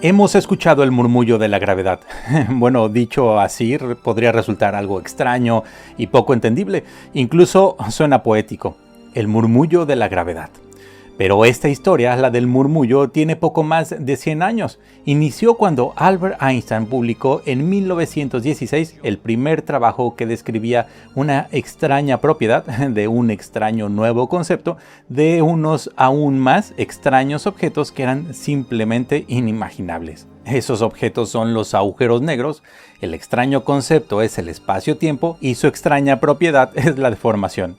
Hemos escuchado el murmullo de la gravedad. Bueno, dicho así, podría resultar algo extraño y poco entendible. Incluso suena poético. El murmullo de la gravedad. Pero esta historia, la del murmullo, tiene poco más de 100 años. Inició cuando Albert Einstein publicó en 1916 el primer trabajo que describía una extraña propiedad de un extraño nuevo concepto de unos aún más extraños objetos que eran simplemente inimaginables. Esos objetos son los agujeros negros, el extraño concepto es el espacio-tiempo y su extraña propiedad es la deformación.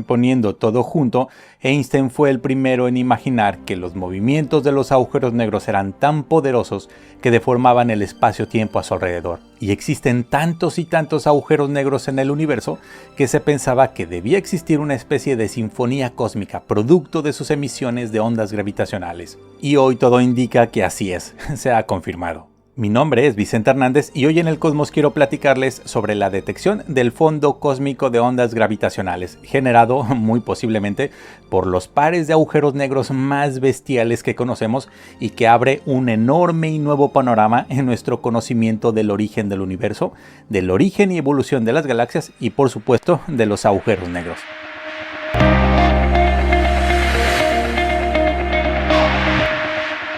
Poniendo todo junto, Einstein fue el primero en imaginar que los movimientos de los agujeros negros eran tan poderosos que deformaban el espacio-tiempo a su alrededor. Y existen tantos y tantos agujeros negros en el universo que se pensaba que debía existir una especie de sinfonía cósmica producto de sus emisiones de ondas gravitacionales. Y hoy todo indica que así es, se ha confirmado. Mi nombre es Vicente Hernández y hoy en el Cosmos quiero platicarles sobre la detección del fondo cósmico de ondas gravitacionales, generado muy posiblemente por los pares de agujeros negros más bestiales que conocemos y que abre un enorme y nuevo panorama en nuestro conocimiento del origen del universo, del origen y evolución de las galaxias y por supuesto de los agujeros negros.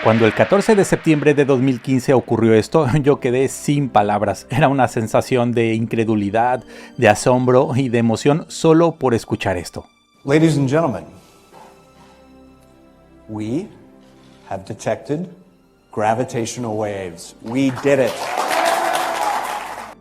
Cuando el 14 de septiembre de 2015 ocurrió esto, yo quedé sin palabras. Era una sensación de incredulidad, de asombro y de emoción solo por escuchar esto. Ladies and gentlemen, we have detected gravitational waves. We did it.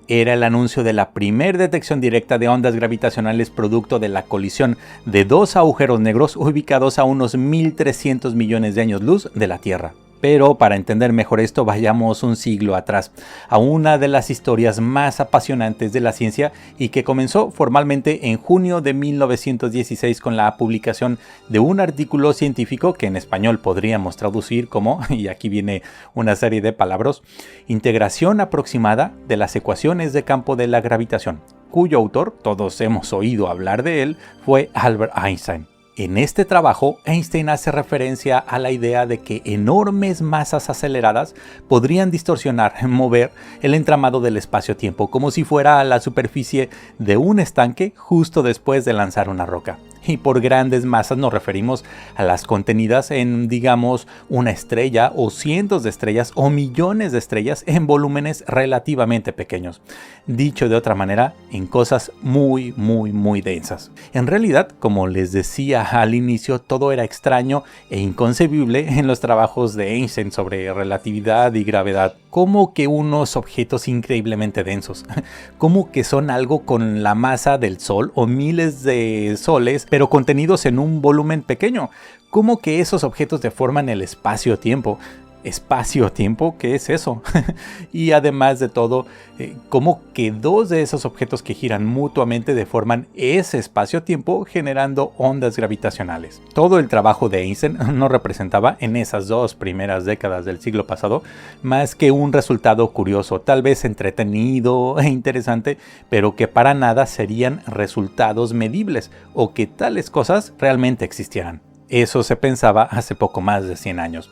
Era el anuncio de la primera detección directa de ondas gravitacionales producto de la colisión de dos agujeros negros ubicados a unos 1.300 millones de años luz de la Tierra. Pero para entender mejor esto, vayamos un siglo atrás, a una de las historias más apasionantes de la ciencia y que comenzó formalmente en junio de 1916 con la publicación de un artículo científico que en español podríamos traducir como, y aquí viene una serie de palabras, integración aproximada de las ecuaciones de campo de la gravitación, cuyo autor, todos hemos oído hablar de él, fue Albert Einstein. En este trabajo, Einstein hace referencia a la idea de que enormes masas aceleradas podrían distorsionar, mover el entramado del espacio-tiempo como si fuera la superficie de un estanque justo después de lanzar una roca. Y por grandes masas nos referimos a las contenidas en, digamos, una estrella o cientos de estrellas o millones de estrellas en volúmenes relativamente pequeños. Dicho de otra manera, en cosas muy densas. En realidad, como les decía al inicio, todo era extraño e inconcebible en los trabajos de Einstein sobre relatividad y gravedad. Como que unos objetos increíblemente densos, como que son algo con la masa del Sol o miles de soles, pero contenidos en un volumen pequeño. Como que esos objetos deforman el espacio-tiempo. ¿Espacio-tiempo? ¿Qué es eso? Y además de todo, como que dos de esos objetos que giran mutuamente deforman ese espacio-tiempo generando ondas gravitacionales. Todo el trabajo de Einstein no representaba en esas dos primeras décadas del siglo pasado más que un resultado curioso, tal vez entretenido e interesante, pero que para nada serían resultados medibles o que tales cosas realmente existieran. Eso se pensaba hace poco más de 100 años.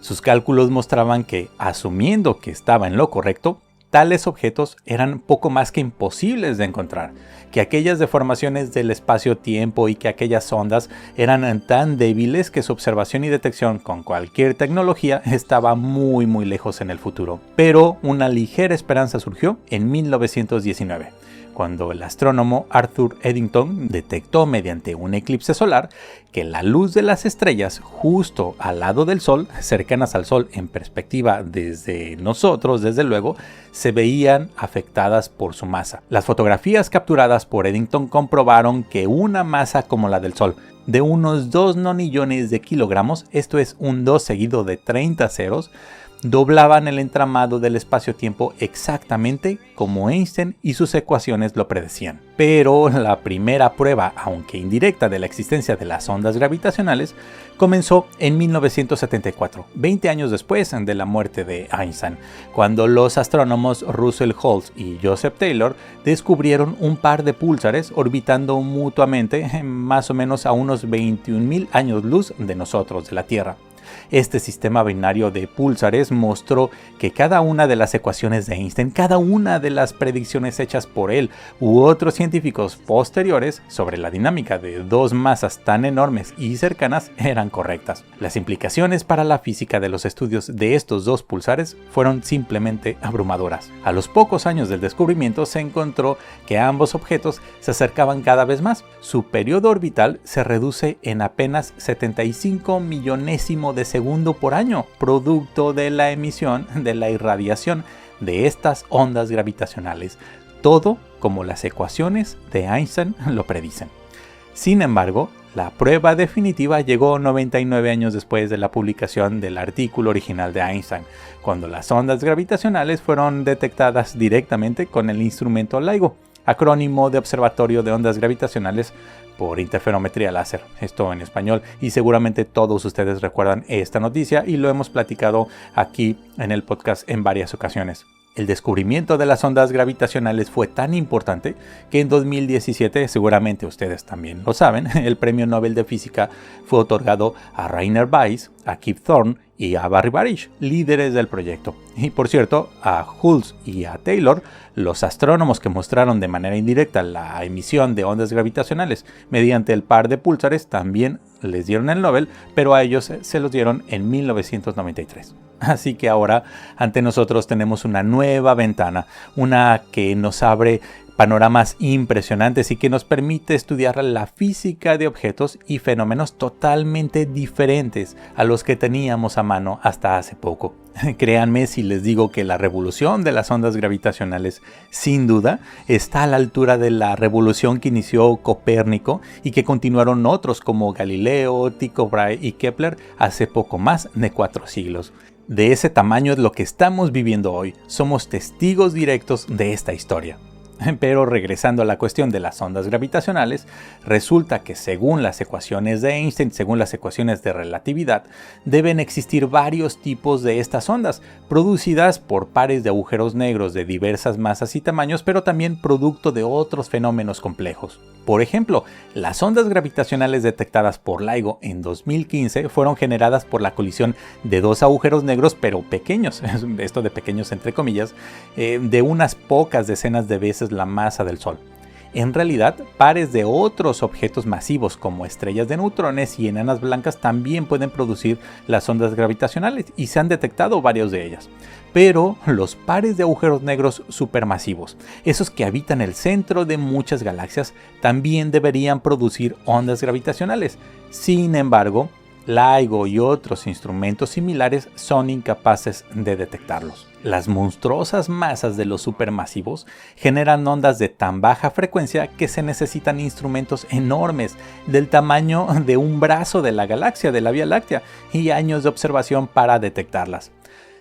Sus cálculos mostraban que, asumiendo que estaba en lo correcto, tales objetos eran poco más que imposibles de encontrar, que aquellas deformaciones del espacio-tiempo y que aquellas ondas eran tan débiles que su observación y detección con cualquier tecnología estaba muy lejos en el futuro. Pero una ligera esperanza surgió en 1919. Cuando el astrónomo Arthur Eddington detectó mediante un eclipse solar que la luz de las estrellas justo al lado del Sol, cercanas al Sol en perspectiva desde nosotros, desde luego, se veían afectadas por su masa. Las fotografías capturadas por Eddington comprobaron que una masa como la del Sol, de unos 2 nonillones de kilogramos, esto es un 2 seguido de 30 ceros, doblaban el entramado del espacio-tiempo exactamente como Einstein y sus ecuaciones lo predecían. Pero la primera prueba, aunque indirecta, de la existencia de las ondas gravitacionales comenzó en 1974, 20 años después de la muerte de Einstein, cuando los astrónomos Russell Holtz y Joseph Taylor descubrieron un par de púlsares orbitando mutuamente más o menos a unos 21.000 años luz de nosotros, de la Tierra. Este sistema binario de púlsares mostró que cada una de las ecuaciones de Einstein, cada una de las predicciones hechas por él u otros científicos posteriores sobre la dinámica de dos masas tan enormes y cercanas eran correctas. Las implicaciones para la física de los estudios de estos dos pulsares fueron simplemente abrumadoras. A los pocos años del descubrimiento se encontró que ambos objetos se acercaban cada vez más. Su periodo orbital se reduce en apenas 75 millonésimo de segundo por año, producto de la emisión de la irradiación de estas ondas gravitacionales, todo como las ecuaciones de Einstein lo predicen. Sin embargo, la prueba definitiva llegó 99 años después de la publicación del artículo original de Einstein, cuando las ondas gravitacionales fueron detectadas directamente con el instrumento LIGO, acrónimo de Observatorio de Ondas Gravitacionales por Interferometría Láser, esto en español, y seguramente todos ustedes recuerdan esta noticia y lo hemos platicado aquí en el podcast en varias ocasiones. El descubrimiento de las ondas gravitacionales fue tan importante que en 2017, seguramente ustedes también lo saben, el Premio Nobel de Física fue otorgado a Rainer Weiss, a Kip Thorne y a Barry Barish, líderes del proyecto. Y por cierto, a Hulse y a Taylor, los astrónomos que mostraron de manera indirecta la emisión de ondas gravitacionales mediante el par de púlsares, también les dieron el Nobel, pero a ellos se los dieron en 1993. Así que ahora ante nosotros tenemos una nueva ventana, una que nos abre panoramas impresionantes y que nos permite estudiar la física de objetos y fenómenos totalmente diferentes a los que teníamos a mano hasta hace poco. Créanme si les digo que la revolución de las ondas gravitacionales sin duda está a la altura de la revolución que inició Copérnico y que continuaron otros como Galileo, Tycho Brahe y Kepler hace poco más de 4 siglos. De ese tamaño es lo que estamos viviendo hoy. Somos testigos directos de esta historia. Pero regresando a la cuestión de las ondas gravitacionales, resulta que según las ecuaciones de Einstein, según las ecuaciones de relatividad, deben existir varios tipos de estas ondas, producidas por pares de agujeros negros de diversas masas y tamaños, pero también producto de otros fenómenos complejos. Por ejemplo, las ondas gravitacionales detectadas por LIGO en 2015 fueron generadas por la colisión de dos agujeros negros, pero pequeños, esto de pequeños entre comillas, de unas pocas decenas de veces la masa del Sol. En realidad, pares de otros objetos masivos como estrellas de neutrones y enanas blancas también pueden producir las ondas gravitacionales y se han detectado varios de ellas. Pero los pares de agujeros negros supermasivos, esos que habitan el centro de muchas galaxias, también deberían producir ondas gravitacionales. Sin embargo, LIGO y otros instrumentos similares son incapaces de detectarlos. Las monstruosas masas de los supermasivos generan ondas de tan baja frecuencia que se necesitan instrumentos enormes del tamaño de un brazo de la galaxia, de la Vía Láctea, y años de observación para detectarlas.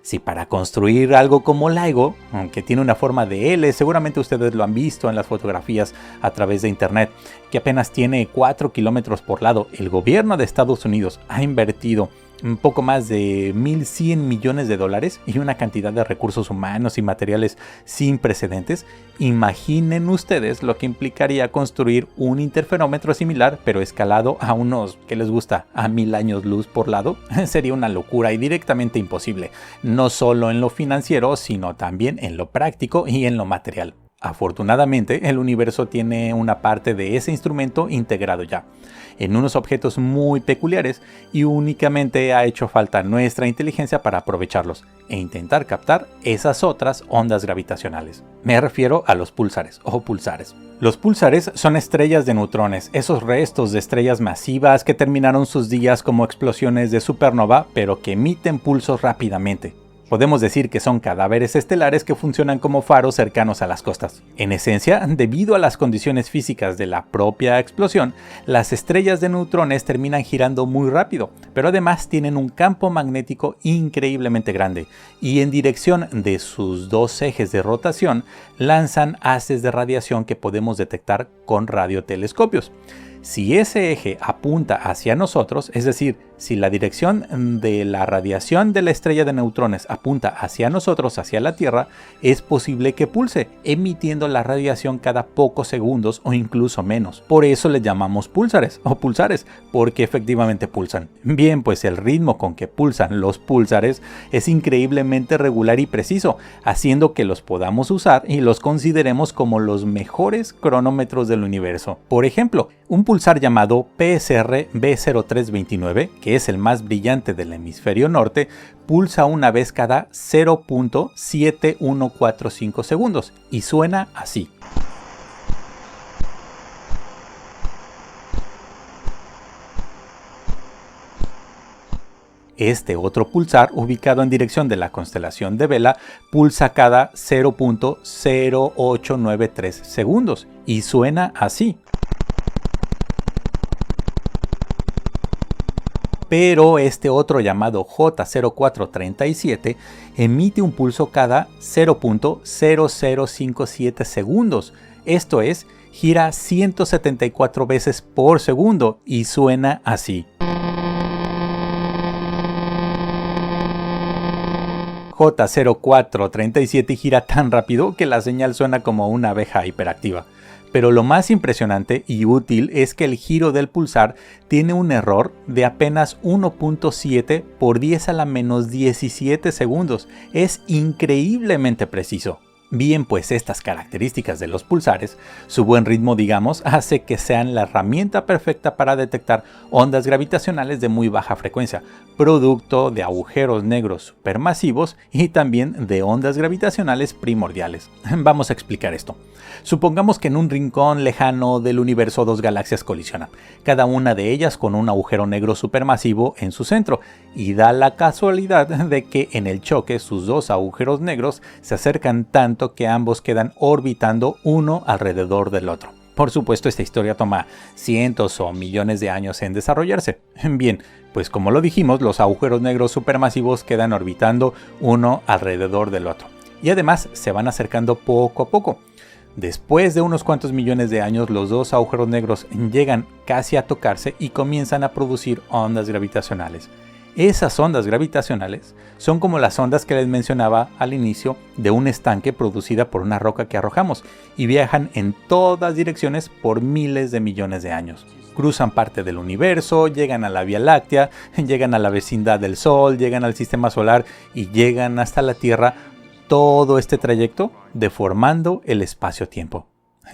Si para construir algo como LIGO, que tiene una forma de L, seguramente ustedes lo han visto en las fotografías a través de internet, que apenas tiene 4 kilómetros por lado, el gobierno de Estados Unidos ha invertido un poco más de $1,100 millones y una cantidad de recursos humanos y materiales sin precedentes. Imaginen ustedes lo que implicaría construir un interferómetro similar, pero escalado a unos, ¿qué les gusta?, a 1000 años luz por lado. Sería una locura y directamente imposible, no solo en lo financiero, sino también en lo práctico y en lo material. Afortunadamente, el universo tiene una parte de ese instrumento integrado ya, en unos objetos muy peculiares, y únicamente ha hecho falta nuestra inteligencia para aprovecharlos e intentar captar esas otras ondas gravitacionales. Me refiero a los púlsares o pulsares. Los púlsares son estrellas de neutrones, esos restos de estrellas masivas que terminaron sus días como explosiones de supernova, pero que emiten pulsos rápidamente. Podemos decir que son cadáveres estelares que funcionan como faros cercanos a las costas. En esencia, debido a las condiciones físicas de la propia explosión, las estrellas de neutrones terminan girando muy rápido, pero además tienen un campo magnético increíblemente grande, y en dirección de sus dos ejes de rotación lanzan haces de radiación que podemos detectar con radiotelescopios. Si ese eje apunta hacia nosotros, es decir, Si la dirección de la radiación de la estrella de neutrones apunta hacia nosotros, hacia la Tierra, es posible que pulse, emitiendo la radiación cada pocos segundos o incluso menos. Por eso les llamamos púlsares o pulsares, porque efectivamente pulsan. Bien, pues el ritmo con que pulsan los púlsares es increíblemente regular y preciso, haciendo que los podamos usar y los consideremos como los mejores cronómetros del universo. Por ejemplo, un pulsar llamado PSR B0329, que es el más brillante del hemisferio norte, pulsa una vez cada 0.7145 segundos y suena así. Este otro pulsar, ubicado en dirección de la constelación de Vela, pulsa cada 0.0893 segundos y suena así. Pero este otro, llamado J0437, emite un pulso cada 0.0057 segundos. Esto es, gira 174 veces por segundo y suena así. J0437 gira tan rápido que la señal suena como una abeja hiperactiva. Pero lo más impresionante y útil es que el giro del pulsar tiene un error de apenas 1.7 por 10 a la menos 17 segundos. Es increíblemente preciso. Bien, pues estas características de los pulsares, su buen ritmo digamos, hace que sean la herramienta perfecta para detectar ondas gravitacionales de muy baja frecuencia, producto de agujeros negros supermasivos y también de ondas gravitacionales primordiales. Vamos a explicar esto. Supongamos que en un rincón lejano del universo dos galaxias colisionan, cada una de ellas con un agujero negro supermasivo en su centro, y da la casualidad de que en el choque sus dos agujeros negros se acercan tanto que ambos quedan orbitando uno alrededor del otro. Por supuesto, esta historia toma cientos o millones de años en desarrollarse. Bien, pues como lo dijimos, los agujeros negros supermasivos quedan orbitando uno alrededor del otro, y además se van acercando poco a poco. Después de unos cuantos millones de años, los dos agujeros negros llegan casi a tocarse y comienzan a producir ondas gravitacionales. Esas ondas gravitacionales son como las ondas que les mencionaba al inicio de un estanque producida por una roca que arrojamos y viajan en todas direcciones por miles de millones de años. Cruzan parte del universo, llegan a la Vía Láctea, llegan a la vecindad del Sol, llegan al sistema solar y llegan hasta la Tierra. Todo este trayecto deformando el espacio-tiempo.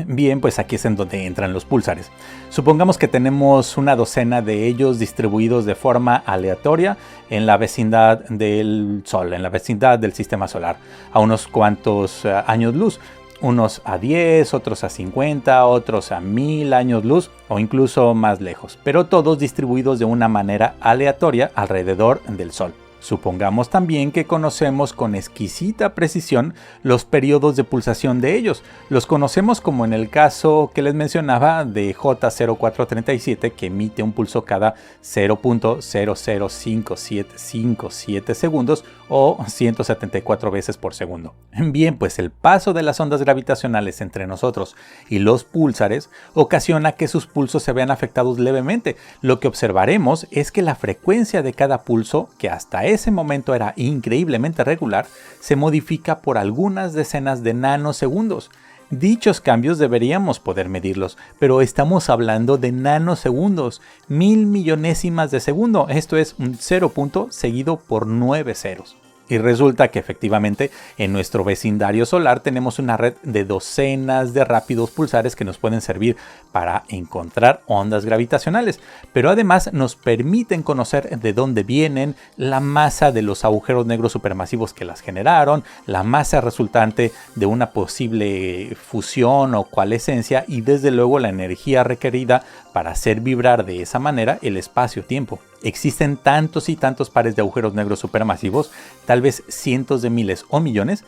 Bien, pues aquí es en donde entran los púlsares. Supongamos que tenemos una docena de ellos distribuidos de forma aleatoria en la vecindad del Sol, en la vecindad del sistema solar, a unos cuantos años luz. Unos a 10, otros a 50, otros a 1000 años luz o incluso más lejos, pero todos distribuidos de una manera aleatoria alrededor del Sol. Supongamos también que conocemos con exquisita precisión los periodos de pulsación de ellos. Los conocemos como en el caso que les mencionaba de J0437, que emite un pulso cada 0.005757 segundos o 174 veces por segundo. Bien, pues el paso de las ondas gravitacionales entre nosotros y los púlsares ocasiona que sus pulsos se vean afectados levemente. Lo que observaremos es que la frecuencia de cada pulso, que hasta ese momento era increíblemente regular, se modifica por algunas decenas de nanosegundos. Dichos cambios deberíamos poder medirlos, pero estamos hablando de nanosegundos, 1000 millonésimas de segundo, esto es un 0 punto seguido por 9 ceros. Y resulta que efectivamente en nuestro vecindario solar tenemos una red de docenas de rápidos pulsares que nos pueden servir para encontrar ondas gravitacionales, pero además nos permiten conocer de dónde vienen, la masa de los agujeros negros supermasivos que las generaron, la masa resultante de una posible fusión o coalescencia y desde luego la energía requerida para hacer vibrar de esa manera el espacio-tiempo. Existen tantos y tantos pares de agujeros negros supermasivos, tal vez cientos de miles o millones,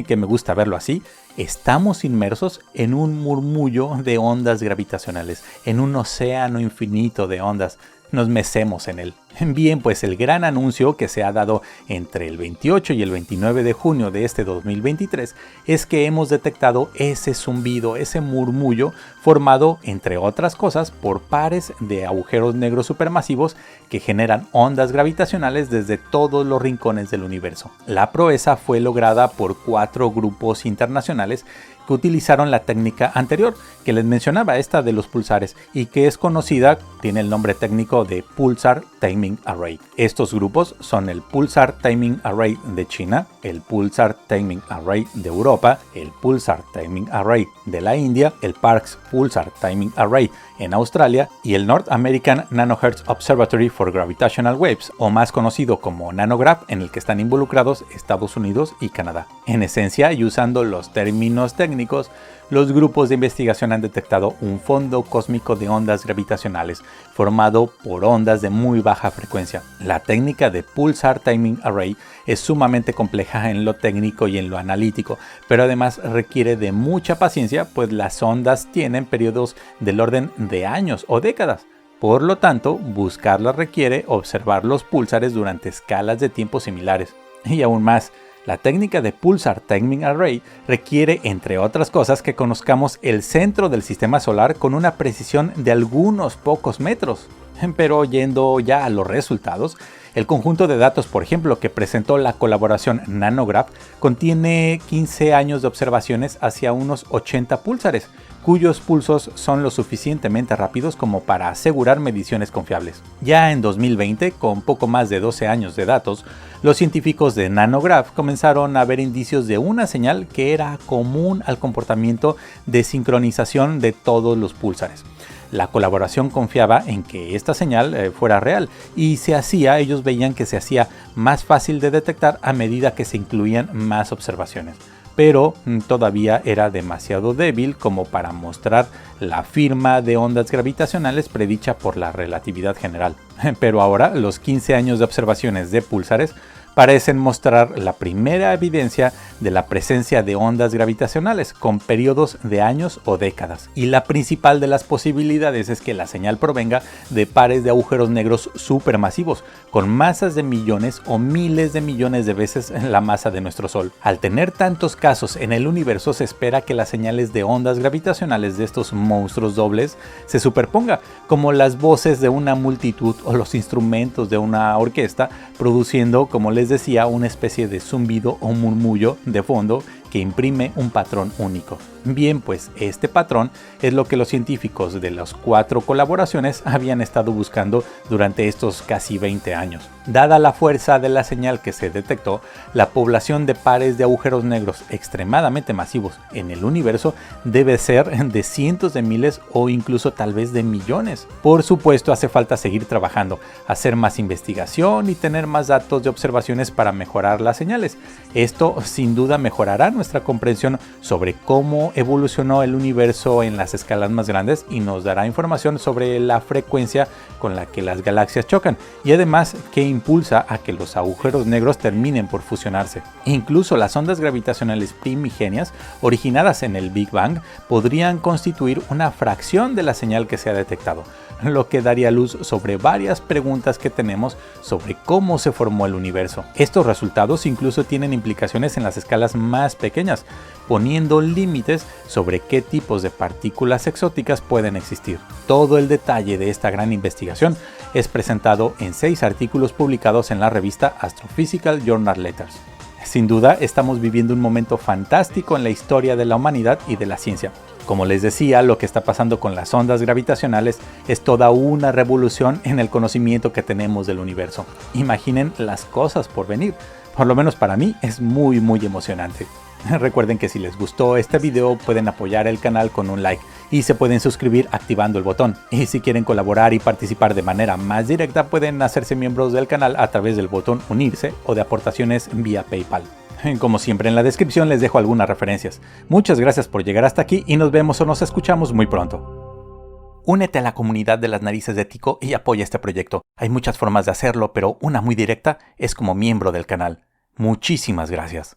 que me gusta verlo así. Estamos inmersos en un murmullo de ondas gravitacionales, en un océano infinito de ondas. nos mecemos en él. Bien, pues el gran anuncio que se ha dado entre el 28 y el 29 de junio de este 2023 es que hemos detectado ese zumbido, ese murmullo formado, entre otras cosas, por pares de agujeros negros supermasivos que generan ondas gravitacionales desde todos los rincones del universo. La proeza fue lograda por 4 grupos internacionales que utilizaron la técnica anterior que les mencionaba, esta de los pulsares, y que es conocida, tiene el nombre técnico de Pulsar Timing Array. Estos grupos son el Pulsar Timing Array de China, el Pulsar Timing Array de Europa, el Pulsar Timing Array de la India, el Parkes Pulsar Timing Array en Australia y el North American Nanohertz Observatory for Gravitational Waves, o más conocido como NanoGrav, en el que están involucrados Estados Unidos y Canadá. En esencia, y usando los términos técnicos, los grupos de investigación han detectado un fondo cósmico de ondas gravitacionales formado por ondas de muy baja frecuencia. La técnica de Pulsar Timing Array es sumamente compleja en lo técnico y en lo analítico, pero además requiere de mucha paciencia, pues las ondas tienen periodos del orden de años o décadas. Por lo tanto, buscarlas requiere observar los púlsares durante escalas de tiempo similares. Y aún más, la técnica de Pulsar Timing Array requiere, entre otras cosas, que conozcamos el centro del sistema solar con una precisión de algunos pocos metros. Pero yendo ya a los resultados, el conjunto de datos, por ejemplo, que presentó la colaboración NanoGrav, contiene 15 años de observaciones hacia unos 80 púlsares, cuyos pulsos son lo suficientemente rápidos como para asegurar mediciones confiables. Ya en 2020, con poco más de 12 años de datos, los científicos de NanoGrav comenzaron a ver indicios de una señal que era común al comportamiento de sincronización de todos los púlsares. La colaboración confiaba en que esta señal fuera real y ellos veían que se hacía más fácil de detectar a medida que se incluían más observaciones. Pero todavía era demasiado débil como para mostrar la firma de ondas gravitacionales predicha por la relatividad general. Pero ahora los 15 años de observaciones de púlsares parecen mostrar la primera evidencia de la presencia de ondas gravitacionales con periodos de años o décadas. Y la principal de las posibilidades es que la señal provenga de pares de agujeros negros supermasivos, con masas de millones o miles de millones de veces la masa de nuestro Sol. Al tener tantos casos en el universo, se espera que las señales de ondas gravitacionales de estos monstruos dobles se superpongan, como las voces de una multitud o los instrumentos de una orquesta, produciendo, como les decía, una especie de zumbido o murmullo de fondo que imprime un patrón único. Bien, pues este patrón es lo que los científicos de las 4 colaboraciones habían estado buscando durante estos casi 20 años. Dada la fuerza de la señal que se detectó, la población de pares de agujeros negros extremadamente masivos en el universo debe ser de cientos de miles o incluso tal vez de millones. Por supuesto, hace falta seguir trabajando, hacer más investigación y tener más datos de observaciones para mejorar las señales. Esto sin duda mejorará nuestra comprensión sobre cómo evolucionó el universo en las escalas más grandes y nos dará información sobre la frecuencia con la que las galaxias chocan y además qué impulsa a que los agujeros negros terminen por fusionarse. Incluso las ondas gravitacionales primigenias originadas en el Big Bang podrían constituir una fracción de la señal que se ha detectado, lo que daría luz sobre varias preguntas que tenemos sobre cómo se formó el universo. Estos resultados incluso tienen implicaciones en las escalas más pequeñas, poniendo límites sobre qué tipos de partículas exóticas pueden existir. Todo el detalle de esta gran investigación es presentado en 6 artículos publicados en la revista Astrophysical Journal Letters. Sin duda, estamos viviendo un momento fantástico en la historia de la humanidad y de la ciencia. Como les decía, lo que está pasando con las ondas gravitacionales es toda una revolución en el conocimiento que tenemos del universo. Imaginen las cosas por venir. Por lo menos para mí es muy emocionante. Recuerden que si les gustó este video pueden apoyar el canal con un like y se pueden suscribir activando el botón. Y si quieren colaborar y participar de manera más directa pueden hacerse miembros del canal a través del botón unirse o de aportaciones vía PayPal. Como siempre en la descripción les dejo algunas referencias. Muchas gracias por llegar hasta aquí y nos vemos o nos escuchamos muy pronto. Únete a la comunidad de las narices de Tico y apoya este proyecto. Hay muchas formas de hacerlo, pero una muy directa es como miembro del canal. Muchísimas gracias.